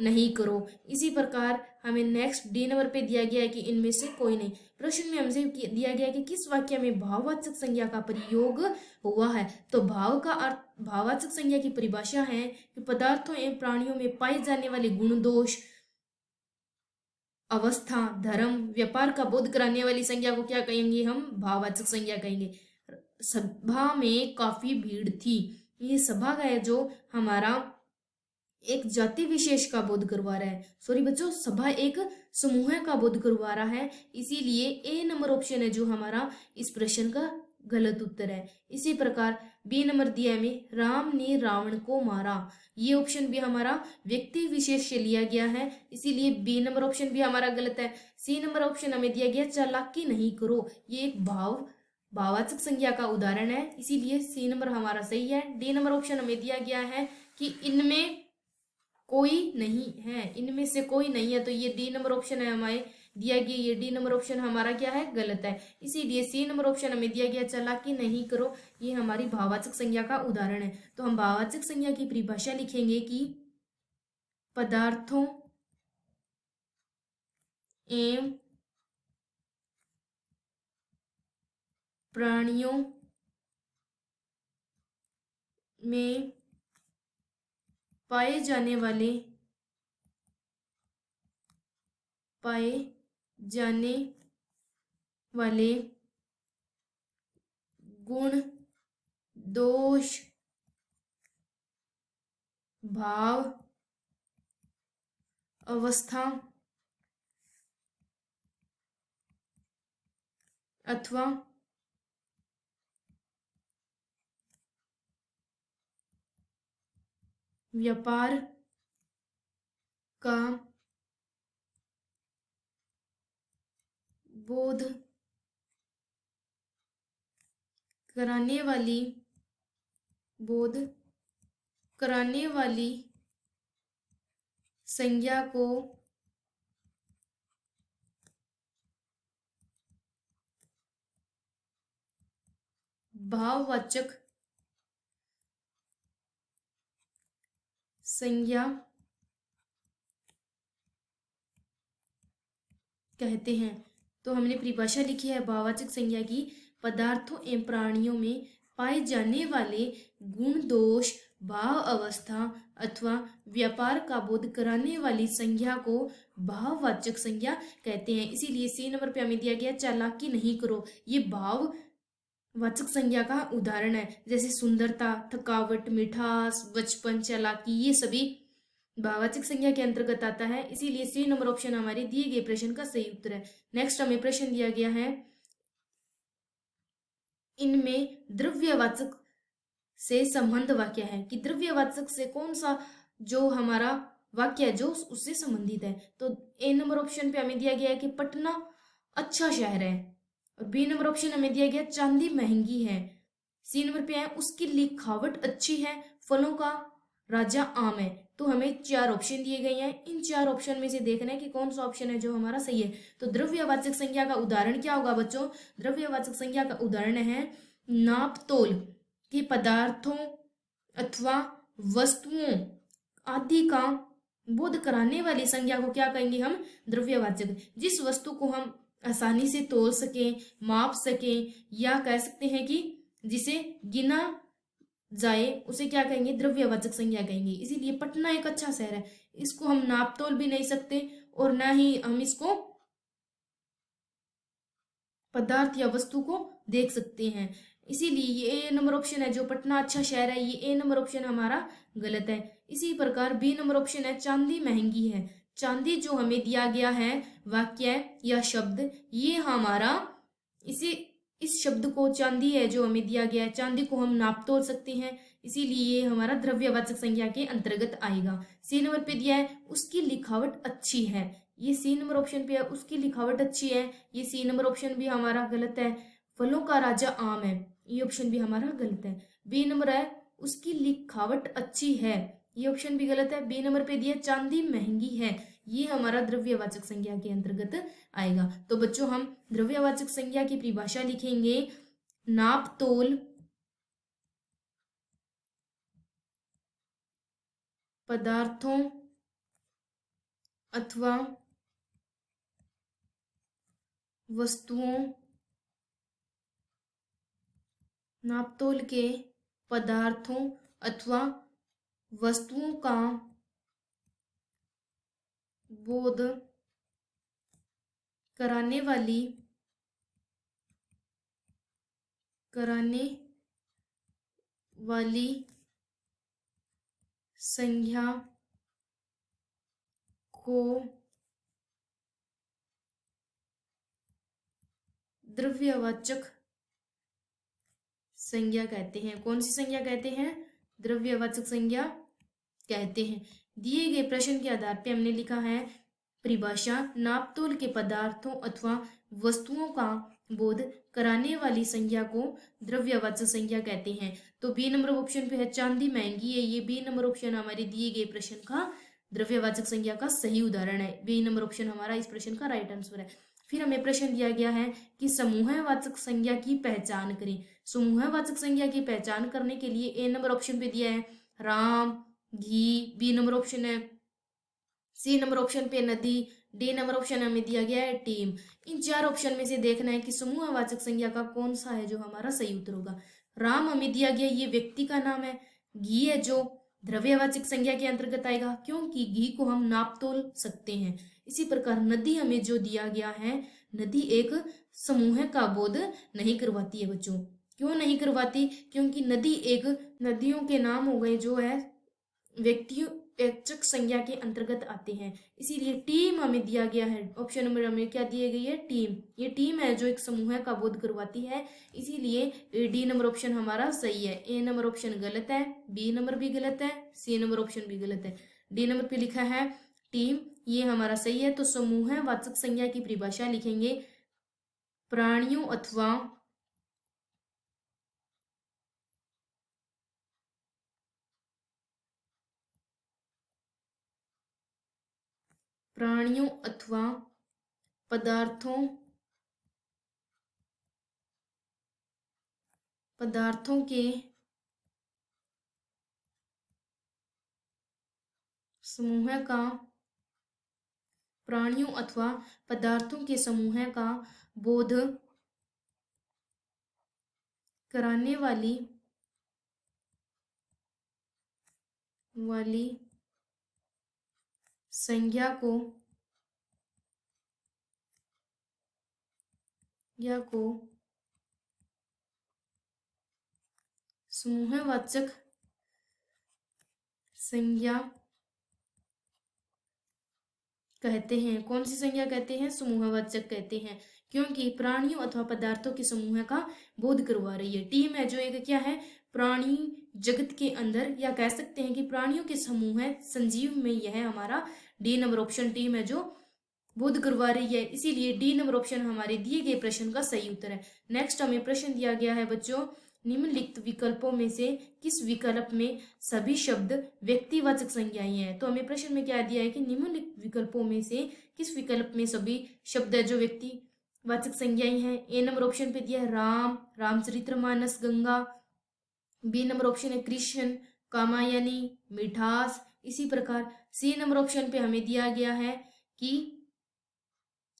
नहीं करो। इसी प्रकार हमें नेक्स्ट डी नंबर पे दिया गया है कि इनमें से कोई नहीं। प्रश्न में हमसे दिया गया है कि किस वाक्य में भाववाचक संज्ञा का प्रयोग हुआ है। तो भाव का अर्थ, भाववाचक संज्ञा की परिभाषा है कि पदार्थों एवं प्राणियों में पाए जाने वाले गुण, दोष, अवस्था, धर्म, व्यापार का बोध कराने वाली संज्ञा को क्या कहेंगे, हम भाववाचक संज्ञा कहेंगे। सभा में काफी भीड़ थी, ये सभा का है जो हमारा एक जाति विशेष का बोध करवा रहा है। सॉरी बच्चों, सभा एक समूह का बोध करवा रहा है, इसीलिए ए नंबर ऑप्शन है जो हमारा इस प्रश्न का गलत उत्तर है। इसी प्रकार बी नंबर दिया में राम ने रावण को मारा, ये ऑप्शन भी हमारा व्यक्ति विशेष से लिया गया है, इसीलिए बी नंबर ऑप्शन भी हमारा गलत है। सी नंबर ऑप्शन हमें दिया गया चालाकी नहीं करो, ये एक भाववाचक संज्ञा का उदाहरण है, इसीलिए सी नंबर हमारा सही है। डी नंबर ऑप्शन हमें दिया गया है कि इनमें कोई नहीं है, इनमें से कोई नहीं है, तो ये डी नंबर ऑप्शन है हमारे दिया गया, ये डी नंबर ऑप्शन हमारा क्या है, गलत है। इसीलिए सी नंबर ऑप्शन हमें दिया गया चालाकी नहीं करो, ये हमारी भाववाचक संज्ञा का उदाहरण है। तो हम भाववाचक संज्ञा की परिभाषा लिखेंगे कि पदार्थों एवं प्राणियों में पाए जाने वाले गुण, दोष, भाव, अवस्था अथवा व्यापार का बोध कराने वाली संज्ञा को भाववाचक संज्ञा कहते हैं। तो हमने परिभाषा लिखी है भाववाचक संज्ञा की, पदार्थों एवं प्राणियों में पाए जाने वाले गुण, दोष, भाव अवस्था अथवा व्यापार का बोध कराने वाली संज्ञा को भाववाचक संज्ञा कहते हैं। इसीलिए सी नंबर पे हमें दिया गया चालाकी नहीं करो, ये भाव वाचक संज्ञा का उदाहरण है। जैसे सुंदरता, थकावट, मिठास, बचपन, चालाकी, ये सभी भाववाचक संज्ञा के अंतर्गत आता है। इसीलिए सी नंबर ऑप्शन हमारे दिए गए प्रश्न का सही उत्तर है। नेक्स्ट हमें प्रश्न दिया गया है, इनमें द्रव्यवाचक से संबंध वाक्य है कि द्रव्यवाचक से कौन सा जो हमारा वाक्य है जो उससे संबंधित है। तो ए नंबर ऑप्शन पे हमें दिया गया है कि पटना अच्छा शहर है, और बी नंबर ऑप्शन हमें दिया गया चांदी महंगी है। सी नंबर पे है उसकी लिखावट अच्छी है, फलों का राजा आम है। तो हमें चार ऑप्शन दिए गए हैं, इन चार ऑप्शन में से देखना है कि कौन सा ऑप्शन है जो हमारा सही है। तो द्रव्यवाचक संज्ञा का उदाहरण क्या होगा बच्चों? द्रव्यवाचक संज्ञा का उदाहरण है नाप तोल के पदार्थों अथवा वस्तुओं आदि का बोध कराने वाली संज्ञा को क्या कहेंगे हम? द्रव्यवाचक। जिस वस्तु को हम आसानी से तोल सकें, माप सकें, या कह सकते हैं कि जिसे गिना जाए, उसे क्या कहेंगे? द्रव्यवाचक संज्ञा कहेंगे। इसीलिए पटना एक अच्छा शहर है, इसको हम नाप तोल भी नहीं सकते और ना ही हम इसको पदार्थ या वस्तु को देख सकते हैं। इसीलिए ये ए नंबर ऑप्शन है जो पटना अच्छा शहर है, ये ए नंबर ऑप्शन हमारा गलत है। इसी प्रकार बी नंबर ऑप्शन है चांदी महंगी है। चांदी जो हमें दिया गया है वाक्य या शब्द, ये हमारा इस शब्द को चांदी है जो हमें दिया गया है, चांदी को हम नाप तोल सकते हैं, इसीलिए ये हमारा द्रव्यवाचक संज्ञा के अंतर्गत आएगा। सी नंबर पे दिया है उसकी लिखावट अच्छी है, ये सी नंबर ऑप्शन पे है उसकी लिखावट अच्छी है, ये सी नंबर ऑप्शन भी हमारा गलत है। फलों का राजा आम है, ये ऑप्शन भी हमारा गलत है। बी नंबर है उसकी लिखावट अच्छी है, ये ऑप्शन भी गलत है। बी नंबर पे दिया चांदी महंगी है, ये हमारा द्रव्यवाचक संज्ञा के अंतर्गत आएगा। तो बच्चों हम द्रव्यवाचक संज्ञा की परिभाषा लिखेंगे, नाप तोल पदार्थों अथवा वस्तुओं, नापतोल के पदार्थों अथवा वस्तुओं का बोध कराने वाली संज्ञा को द्रव्यवाचक संज्ञा कहते हैं। कौन सी संज्ञा कहते हैं? द्रव्यवाचक संज्ञा कहते हैं। दिए गए प्रश्न के आधार पे हमने लिखा है परिभाषा, नापतोल के पदार्थों अथवा वस्तुओं का बोध कराने वाली संज्ञा को द्रव्यवाचक संज्ञा कहते हैं। तो बी नंबर ऑप्शन पे है चांदी महंगी है, ये बी नंबर ऑप्शन हमारे दिए गए प्रश्न का द्रव्यवाचक संज्ञा का सही उदाहरण है। बी नंबर ऑप्शन हमारा इस प्रश्न का राइट आंसर है। फिर हमें प्रश्न दिया गया है कि समूहवाचक संज्ञा की पहचान करें। समूहवाचक संज्ञा की पहचान करने के लिए ए नंबर ऑप्शन पे दिया है राम, घी, बी नंबर ऑप्शन है, सी नंबर ऑप्शन पे नदी, डी नंबर ऑप्शन हमें दिया गया है टीम। इन चार ऑप्शन में से देखना है कि समूहवाचक संज्ञा का कौन सा है जो हमारा सही उत्तर होगा। राम हमें दिया गया ये व्यक्ति का नाम है, घी है जो द्रव्यवाचक संज्ञा के अंतर्गत आएगा क्योंकि घी को हम नाप तोल सकते हैं। इसी प्रकार नदी हमें जो दिया गया है, नदी एक समूह का बोध नहीं करवाती है बच्चों। क्यों नहीं करवाती? क्योंकि नदी एक, नदियों के नाम हो गए जो है व्यक्तिवाचक संज्ञा के अंतर्गत आते हैं। इसीलिए टीम हमें दिया गया है, ऑप्शन नंबर हमें क्या दिए गई है? टीम। ये टीम है जो एक समूह का बोध करवाती है, इसीलिए डी नंबर ऑप्शन हमारा सही है। ए नंबर ऑप्शन गलत है, बी नंबर भी गलत है, सी नंबर ऑप्शन भी गलत है। डी नंबर पे लिखा है टीम, ये हमारा सही है। तो समूहवाचक संज्ञा की परिभाषा लिखेंगे, प्राणियों अथवा पदार्थों के समूह का, प्राणियों अथवा पदार्थों के समूह का बोध कराने वाली वाली संज्ञा को समूहवाचक संज्ञा कहते हैं। कौन सी संज्ञा कहते हैं? समूहवाचक कहते हैं, क्योंकि प्राणियों अथवा पदार्थों के समूह का बोध करवा रही है। टीम है जो एक क्या है, प्राणी जगत के अंदर, या कह सकते हैं कि प्राणियों के समूह है संजीव में, यह हमारा डी नंबर ऑप्शन टीम है जो बोध करवा रही है। इसीलिए डी नंबर ऑप्शन हमारे दिए गए प्रश्न का सही उत्तर है। नेक्स्ट हमें प्रश्न दिया गया है बच्चों, निम्नलिखित विकल्पों में से किस विकल्प में सभी शब्द व्यक्तिवाचक संज्ञाएं हैं? तो हमें प्रश्न में क्या दिया है कि निम्नलिखित विकल्पों में से किस विकल्प में सभी शब्द है जो व्यक्तिवाचक संज्ञाएं हैं? ए नंबर ऑप्शन पे दिया है Ram, Ramcharitmanas, Ganga. B number option है कृष्ण, कामायनी, मिठास। इसी प्रकार सी नंबर ऑप्शन पे हमें दिया गया है कि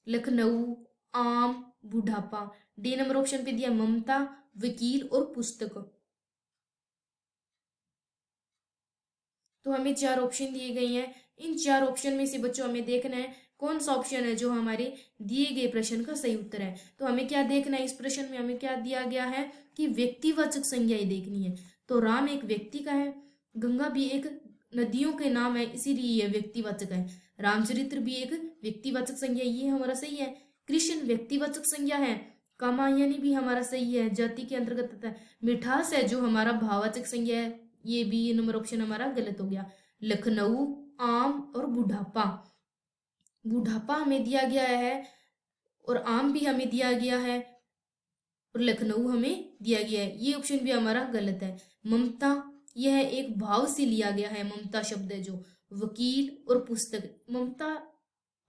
लखनऊ, आम, बुढ़ापा। डी नंबर ऑप्शन पे दिया ममता, वकील और पुस्तक। तो हमें चार ऑप्शन दिए गए हैं। इन चार ऑप्शन में से बच्चों हमें देखना है कौन सा ऑप्शन है जो हमारे दिए गए प्रश्न का सही उत्तर है। तो हमें क्या देखना है, इस प्रश्न में हमें क्या दिया गया है कि व्यक्तिवाचक संज्ञाएं देखनी है। तो राम एक व्यक्ति का है, गंगा भी एक नदियों के नाम है इसीलिए यह व्यक्तिवाचक है, रामचरित्र भी एक व्यक्तिवाचक संज्ञा, ये हमारा सही है। कृष्ण व्यक्तिवाचक संज्ञा है, कामायनी भी हमारा सही है, जाति के अंतर्गत आता है। मिठास है जो हमारा भाववाचक संज्ञा है, ये भी ये नंबर ऑप्शन हमारा गलत हो गया। लखनऊ, आम और बुढ़ापा, बुढ़ापा हमें दिया गया है और आम भी हमें दिया गया है और लखनऊ हमें दिया गया है, ये ऑप्शन भी हमारा गलत है। ममता यह एक भाव से लिया गया है, ममता शब्द है जो। वकील और पुस्तक, ममता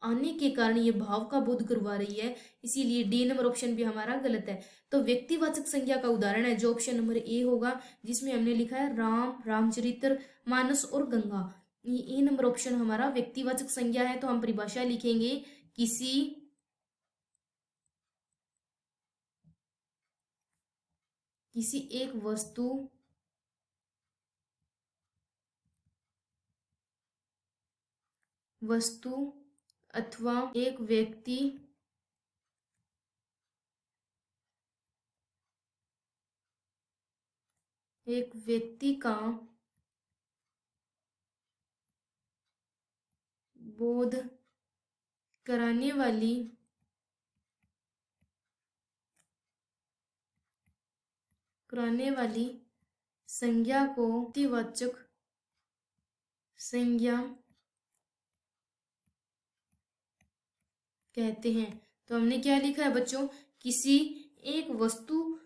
आने के कारण ये भाव का बोध करवा रही है, इसीलिए डी नंबर ऑप्शन भी हमारा गलत है। तो व्यक्तिवाचक संज्ञा का उदाहरण है जो ऑप्शन नंबर ए होगा, जिसमें हमने लिखा है राम, रामचरित्र मानस और गंगा। ये ए नंबर ऑप्शन हमारा व्यक्तिवाचक संज्ञा है। तो हम परिभाषा लिखेंगे, किसी एक वस्तु अथवा एक व्यक्ति का बोध कराने वाली संज्ञा को व्यक्तिवाचक संज्ञा कहते हैं। तो हमने क्या लिखा है बच्चों, किसी एक वस्तु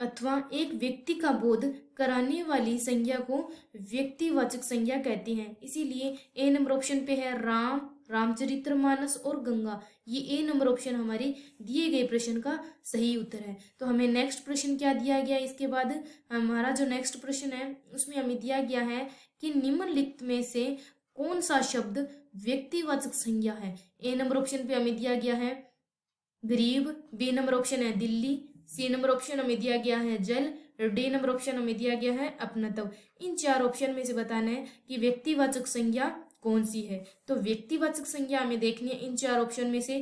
अथवा एक व्यक्ति का बोध कराने वाली संज्ञा को व्यक्तिवाचक संज्ञा कहते हैं। इसीलिए ए नंबर ऑप्शन पे है राम, रामचरितमानस और गंगा, ये ए नंबर ऑप्शन हमारे दिए गए प्रश्न का सही उत्तर है। तो हमें नेक्स्ट प्रश्न क्या दिया गया, इसके बाद हमारा जो नेक्स्ट प्रश्न है उसमें हमें दिया गया है कि निम्नलिखित में से कौन सा शब्द व्यक्तिवाचक संज्ञा है। ए नंबर ऑप्शन पे हमें दिया गया है गरीब, बी नंबर ऑप्शन है दिल्ली, सी नंबर ऑप्शन हमें दिया गया है जल, और डी नंबर ऑप्शन हमें दिया गया है अपनत्व। इन चार ऑप्शन में से बताना है कि व्यक्तिवाचक संज्ञा कौन सी है। तो व्यक्तिवाचक संज्ञा हमें देखनी है इन चार ऑप्शन में से।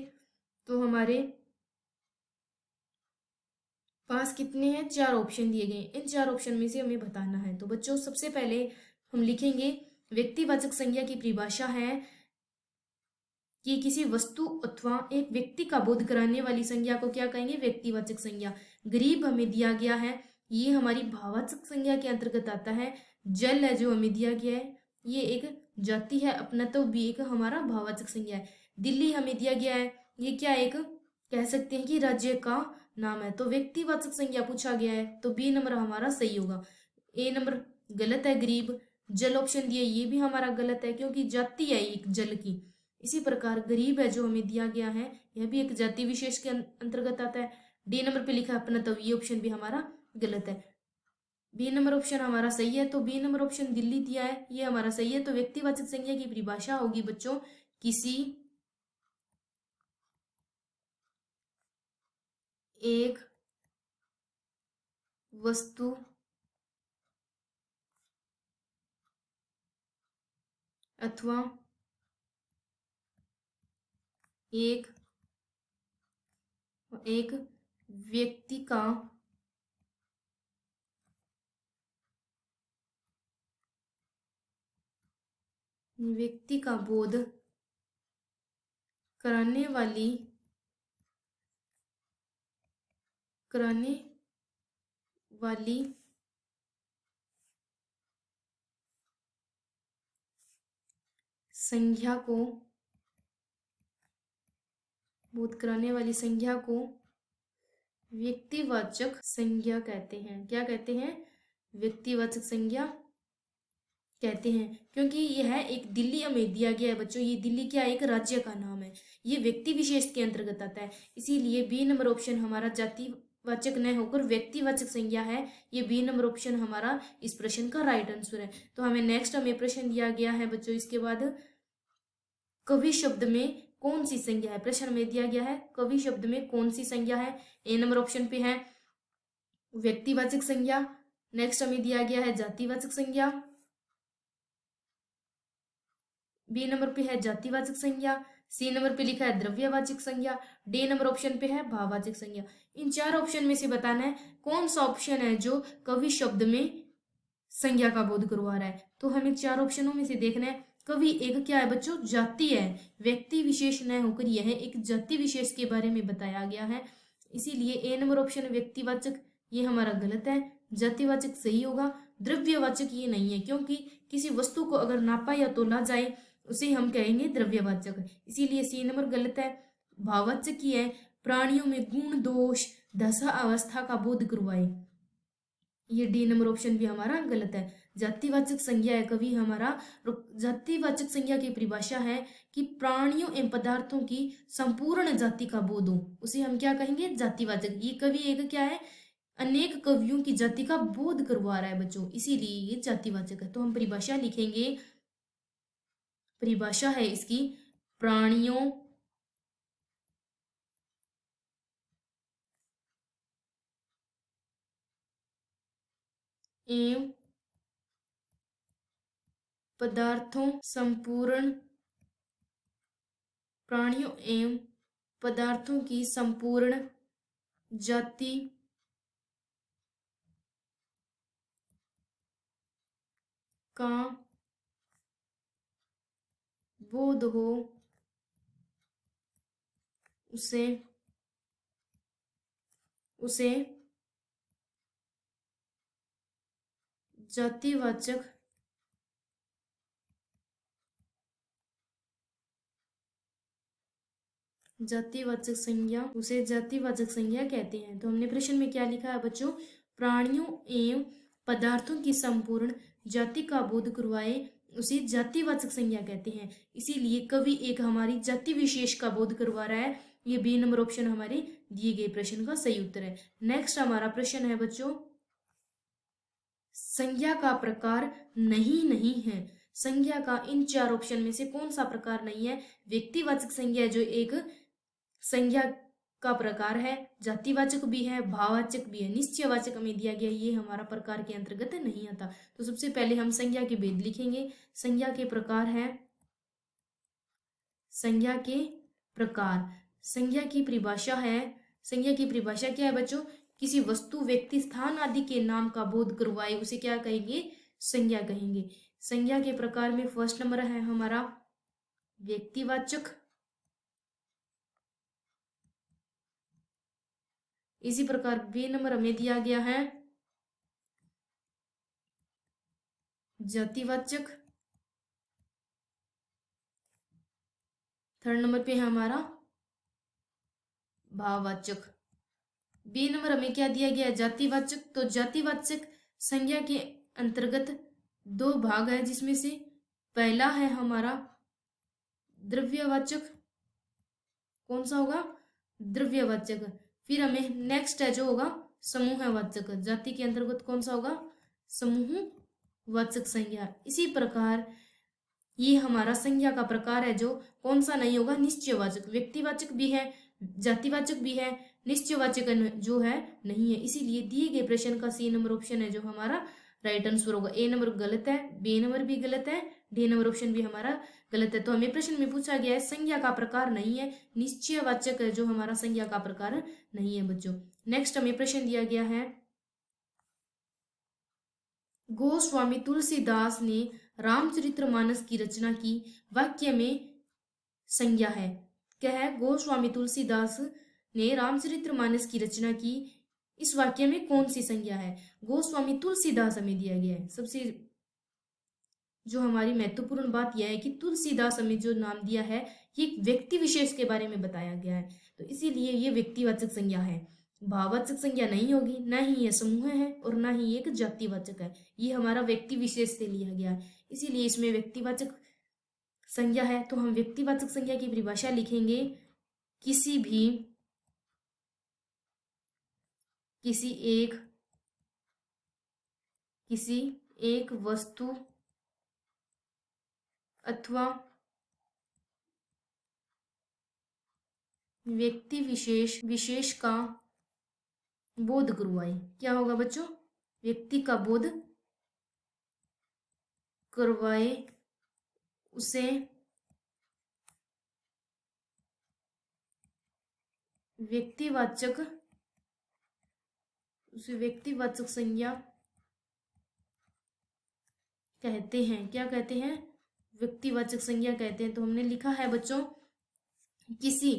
तो हमारे पास कितने हैं, चार ऑप्शन दिए गए, इन चार ऑप्शन में से हमें बताना है। तो बच्चों सबसे पहले हम लिखेंगे व्यक्तिवाचक संज्ञा की परिभाषा है कि किसी वस्तु अथवा एक व्यक्ति का बोध कराने वाली संज्ञा को क्या कहेंगे, व्यक्तिवाचक संज्ञा। गरीब हमें दिया गया है, ये हमारी भाववाचक संज्ञा के अंतर्गत आता है। जल है जो हमें दिया गया है, ये एक जाति है। अपनत्व भी एक हमारा भाववाचक संज्ञा है। दिल्ली हमें दिया गया है, ये क्या एक कह सकते हैं कि राज्य का नाम है। तो व्यक्तिवाचक संज्ञा पूछा गया है, तो बी नंबर हमारा सही होगा। ए नंबर गलत है, गरीब। जल ऑप्शन दिया, ये भी हमारा गलत है क्योंकि जाति है एक जल की। इसी प्रकार गरीब है जो हमें दिया गया है, यह भी एक जाति विशेष के अंतर्गत आता है। डी नंबर पे लिखा है अपनत्व, ये ऑप्शन भी हमारा गलत है। बी नंबर ऑप्शन हमारा सही है, तो बी नंबर ऑप्शन दिल्ली दिया है, ये हमारा सही है। तो व्यक्तिवाचक संज्ञा की परिभाषा होगी बच्चों, किसी एक वस्तु अथवा एक व्यक्ति का बोध कराने वाली संज्ञा को व्यक्तिवाचक संज्ञा कहते हैं। क्या कहते हैं? व्यक्तिवाचक संज्ञा कहते हैं, क्योंकि यह एक दिल्ली हमें दिया गया है बच्चों। ये दिल्ली क्या, एक राज्य का नाम है, ये व्यक्ति विशेष के अंतर्गत आता है। इसीलिए बी नंबर ऑप्शन हमारा जातिवाचक न होकर व्यक्तिवाचक संज्ञा है। ये बी नंबर ऑप्शन हमारा इस प्रश्न का राइट आंसर है। तो हमें प्रश्न दिया गया है बच्चों, इसके बाद कवि शब्द में कौन सी संज्ञा है। प्रश्न में दिया गया है कवि शब्द में कौन सी संज्ञा है। ए नंबर ऑप्शन पे है व्यक्तिवाचक संज्ञा, नेक्स्ट हमें दिया गया है जातिवाचक संज्ञा, बी नंबर पे है जातिवाचक संज्ञा, सी नंबर पे लिखा है द्रव्यवाचक संज्ञा, डी नंबर ऑप्शन पे है भाववाचक संज्ञा। इन चार ऑप्शन में से बताना है कौन सा ऑप्शन है जो कवि शब्द में संज्ञा का बोध करवा रहा है। तो हमें चार ऑप्शनों में से देखना है। कवि एक क्या है बच्चों, जाति है, व्यक्ति विशेष न होकर यह एक जाति विशेष के बारे में बताया गया है। इसीलिए ए नंबर ऑप्शन व्यक्तिवाचक ये हमारा गलत है, जातिवाचक सही होगा। द्रव्यवाचक ये नहीं है, क्योंकि किसी वस्तु को अगर नापा या तोला जाए उसे हम कहेंगे द्रव्यवाचक, इसीलिए सी नंबर गलत है। भाववाचक ही है, प्राणियों में गुण दोष दशा अवस्था का बोध करवाए, ये डी नंबर ऑप्शन भी हमारा गलत है। जातिवाचक संज्ञा है कवि हमारा, जातिवाचक संज्ञा की परिभाषा है कि प्राणियों एवं पदार्थों की संपूर्ण जाति का बोध हो, उसे हम क्या कहेंगे, जातिवाचक। ये कवि एक क्या है, अनेक कवियों की जाति का बोध करवा रहा है बच्चों, इसीलिए ये जातिवाचक है। तो हम परिभाषा लिखेंगे, परिभाषा है इसकी प्राणियों एवं पदार्थों संपूर्ण, प्राणियों एवं पदार्थों की संपूर्ण जाति का बोध हो, उसे जातिवाचक संज्ञा कहते हैं। तो हमने प्रश्न में क्या लिखा है बच्चों, प्राणियों एवं पदार्थों की संपूर्ण जाति का बोध करवाए उसे जातिवाचक संज्ञा कहते हैं। इसीलिए कवि एक हमारी जाति विशेष का बोध करवा रहा है। ये बी नंबर ऑप्शन हमारे दिए गए प्रश्न का सही उत्तर है। नेक्स्ट हमारा प्रश्न है बच्चों, संज्ञा का प्रकार नहीं है। संज्ञा का इन चार ऑप्शन में से कौन सा प्रकार नहीं है। व्यक्तिवाचक संज्ञा जो एक संज्ञा का प्रकार है, जातिवाचक भी है, भाववाचक भी है, निश्चयवाचक हमें दिया गया, ये हमारा प्रकार के अंतर्गत नहीं आता। तो सबसे पहले हम संज्ञा के भेद लिखेंगे। संज्ञा के प्रकार है, संज्ञा के प्रकार, संज्ञा की परिभाषा है, संज्ञा की परिभाषा क्या है बच्चों, किसी वस्तु व्यक्ति स्थान आदि के नाम का बोध करवाए उसे क्या कहेंगे, संज्ञा कहेंगे। संज्ञा के प्रकार में फर्स्ट नंबर है हमारा व्यक्तिवाचक, इसी प्रकार बी नंबर हमें दिया गया है जातिवाचक, थर्ड नंबर पे है हमारा भाववाचक। बी नंबर हमें क्या दिया गया है, जातिवाचक। तो जातिवाचक संज्ञा के अंतर्गत दो भाग है, जिसमें से पहला है हमारा द्रव्यवाचक, कौन सा होगा, द्रव्यवाचक। फिर हमें नेक्स्ट है जो होगा समूहवाचक, जाति के अंतर्गत कौन सा होगा, समूहवाचक संज्ञा। इसी प्रकार ये हमारा संज्ञा का प्रकार है जो कौन सा नहीं होगा, निश्चयवाचक। व्यक्तिवाचक भी है, जातिवाचक भी है, निश्चयवाचक जो है नहीं है। इसीलिए दिए गए प्रश्न का सी नंबर ऑप्शन है जो हमारा राइट आंसर होगा। ए नंबर गलत है, बी नंबर भी गलत है, डी नंबर ऑप्शन भी हमारा गलत है। तो हमें प्रश्न में पूछा गया है संज्ञा का प्रकार नहीं है, निश्चयवाचक है जो हमारा संज्ञा का प्रकार नहीं है बच्चों। नेक्स्ट हमें प्रश्न दिया गया है, गोस्वामी तुलसीदास ने रामचरितमानस की रचना की, वाक्य में संज्ञा है। क्या है? गोस्वामी तुलसीदास ने रामचरितमानस की रचना की, इस वाक्य में कौन सी संज्ञा है? गोस्वामी तुलसीदास हमें दिया गया है। सबसे जो हमारी महत्वपूर्ण बात यह है कि तुलसीदास हमें जो नाम दिया है ये व्यक्ति विशेष के बारे में बताया गया है, तो इसीलिए ये व्यक्तिवाचक संज्ञा है, भाववाचक संज्ञा नहीं होगी, ना ही ये समूह है और ना ही एक जातिवाचक है। ये हमारा व्यक्ति विशेष से लिया गया है, इसीलिए इसमें व्यक्तिवाचक संज्ञा है। तो हम व्यक्तिवाचक संज्ञा की परिभाषा लिखेंगे, किसी एक वस्तु अथवा व्यक्ति विशेष का बोध करवाए। क्या होगा बच्चों? व्यक्ति का बोध करवाए, उसे व्यक्तिवाचक संज्ञा कहते हैं। क्या कहते हैं? व्यक्तिवाचक संज्ञा कहते हैं। तो हमने लिखा है बच्चों, किसी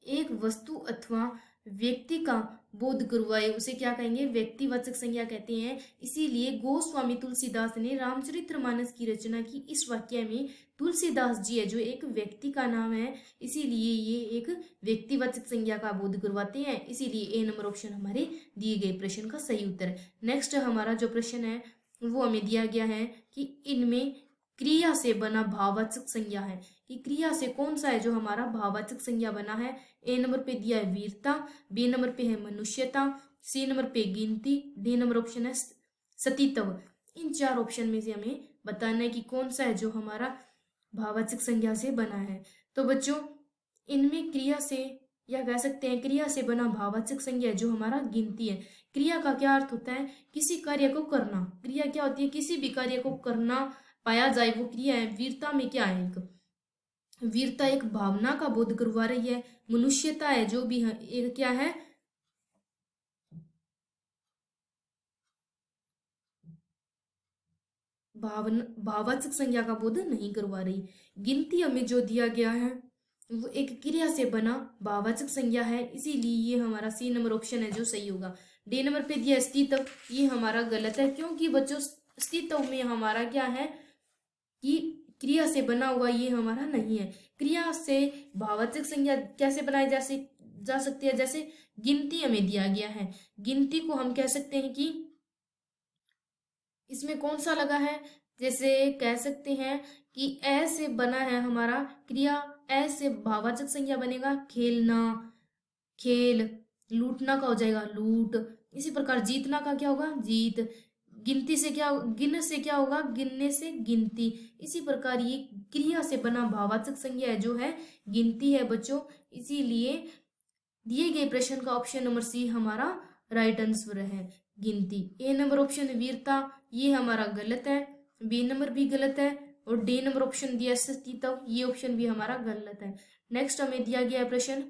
एक वस्तु अथवा व्यक्ति का बोध करवाए उसे क्या कहेंगे? व्यक्तिवाचक संज्ञा कहते हैं। इसीलिए गोस्वामी तुलसीदास ने रामचरितमानस की रचना की, इस वाक्य में तुलसीदास जी है जो एक व्यक्ति का नाम है, इसीलिए ये एक व्यक्तिवाचक संज्ञा का बोध करवाते हैं। इसीलिए ए नंबर ऑप्शन हमारे दिए गए प्रश्न का सही उत्तर है। नेक्स्ट हमारा जो प्रश्न है वो हमें दिया गया है कि इनमें क्रिया से बना भाववाचक संज्ञा है, कि क्रिया से कौन सा है जो हमारा भाववाचक संज्ञा बना है। ए नंबर पे दिया है वीरता, बी नंबर पे है मनुष्यता, सी नंबर पे गिनती, डी नंबर ऑप्शन है सतीत्व। इन चार ऑप्शन में से हमें बताना है कि कौन सा है जो हमारा भाववाचक संज्ञा से बना है। तो बच्चों इनमें क्रिया से, या कह सकते हैं क्रिया से बना भाववाचक संज्ञा जो हमारा गिनती है। क्रिया का क्या अर्थ होता है? किसी कार्य को करना। क्रिया क्या होती है? किसी भी कार्य को करना, पाया जाए वो क्रिया है। वीरता में क्या है? वीरता एक भावना का बोध करवा रही है। मनुष्यता है जो भी है एक क्या है? भाववाचक संज्ञा का बोध नहीं करवा रही। गिनती हमें जो दिया गया है वो एक क्रिया से बना भाववाचक संज्ञा है, इसीलिए ये हमारा सी नंबर ऑप्शन है जो सही होगा। डी नंबर पे दिया अस्तित्व, ये हमारा गलत है, क्योंकि बच्चों अस्तित्व में हमारा क्या है कि क्रिया से बना हुआ ये हमारा नहीं है। क्रिया से भाववाचक संज्ञा कैसे बनाई जा सकती है? जैसे गिनती हमें दिया गया है, गिनती को हम कह सकते हैं कि इसमें कौन सा लगा है? जैसे कह सकते हैं कि ए से बना है हमारा क्रिया, ए से भाववाचक संज्ञा बनेगा खेलना, खेल। लूटना का हो जाएगा लूट। इसी प्रकार जीतना का क्या होगा? जीत। गिनती से क्या, गिन से क्या होगा? गिनने से गिनती। इसी प्रकार ये क्रिया से बना भाववाचक संज्ञा है जो है गिनती है बच्चों। इसीलिए दिए गए प्रश्न का ऑप्शन नंबर सी हमारा राइट आंसर है, गिनती। ए नंबर ऑप्शन वीरता, ये हमारा गलत है। बी नंबर भी गलत है और डी नंबर ऑप्शन दिया सतीत्व, ये ऑप्शन भी हमारा गलत है। नेक्स्ट हमें दिया गया है प्रश्न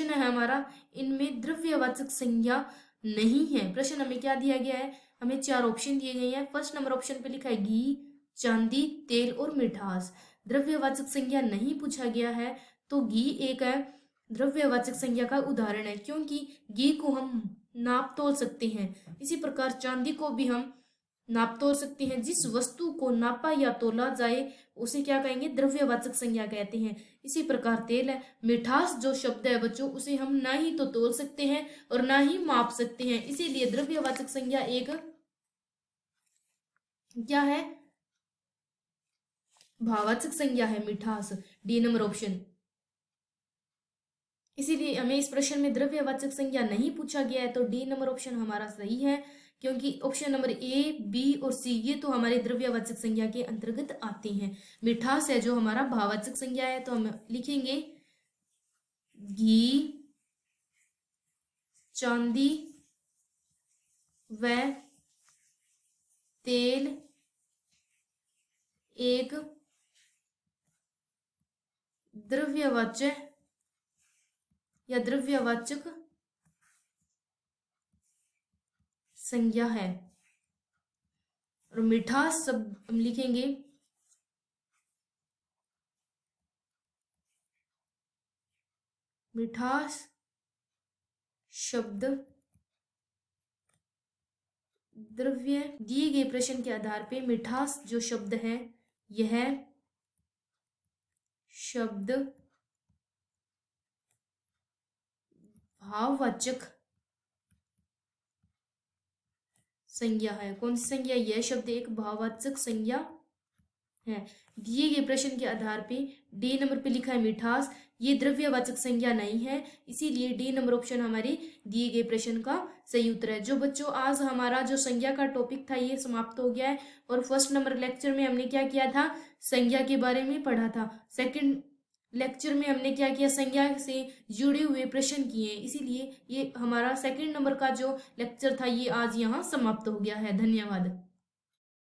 है हमारा, इनमें द्रव्यवाचक संज्ञा नहीं है। प्रश्न हमें क्या दिया गया है? हमें चार ऑप्शन दिए गए हैं। फर्स्ट नंबर ऑप्शन पे लिखा है घी, चांदी, तेल और मिठास। द्रव्यवाचक संज्ञा नहीं पूछा गया है, तो घी एक है द्रव्यवाचक संज्ञा का उदाहरण है, क्योंकि घी को हम नाप तोल सकते हैं। इसी प्रकार चांदी को भी हम नाप तोल सकते हैं। जिस वस्तु को नापा या तोला जाए उसे क्या कहेंगे? द्रव्यवाचक संज्ञा कहते हैं। इसी प्रकार तेल है। मिठास जो शब्द है बच्चों उसे हम ना ही तो तोल सकते हैं और ना ही माप सकते हैं, इसीलिए द्रव्यवाचक संज्ञा एक क्या है? भाववाचक संज्ञा है मिठास। D number option. इसीलिए हमें इस प्रश्न में द्रव्यवाचक संज्ञा नहीं पूछा गया है, तो डी नंबर ऑप्शन हमारा सही है, क्योंकि ऑप्शन नंबर ए, बी और सी ये तो हमारे द्रव्यवाचक संज्ञा के अंतर्गत आते हैं। मिठास है जो हमारा भाववाचक संज्ञा है, तो हम लिखेंगे घी, चांदी व तेल एक द्रव्यवाच्य या द्रव्यवाचक संज्ञा है। और मिठास शब्द हम लिखेंगे मिठास शब्द द्रव्य। दिए गए प्रश्न के आधार पे मिठास जो शब्द है यह शब्द भाववाचक संज्ञा है। कौन सी संज्ञा? यह शब्द एक भाववाचक संज्ञा है। दिए गए प्रश्न के आधार पे डी नंबर पे लिखा है मिठास, ये द्रव्यवाचक संज्ञा नहीं है, इसीलिए डी नंबर ऑप्शन हमारे दिए गए प्रश्न का सही उत्तर है। जो बच्चों आज हमारा जो संज्ञा का टॉपिक था ये समाप्त हो गया है। और फर्स्ट नंबर लेक्चर में हमने क्या किया था? संज्ञा के बारे में पढ़ा था। सेकंड लेक्चर में हमने क्या किया? संज्ञा से जुड़े हुए प्रश्न किए। इसीलिए ये हमारा सेकंड नंबर का जो लेक्चर था ये आज यहाँ समाप्त हो गया है। धन्यवाद।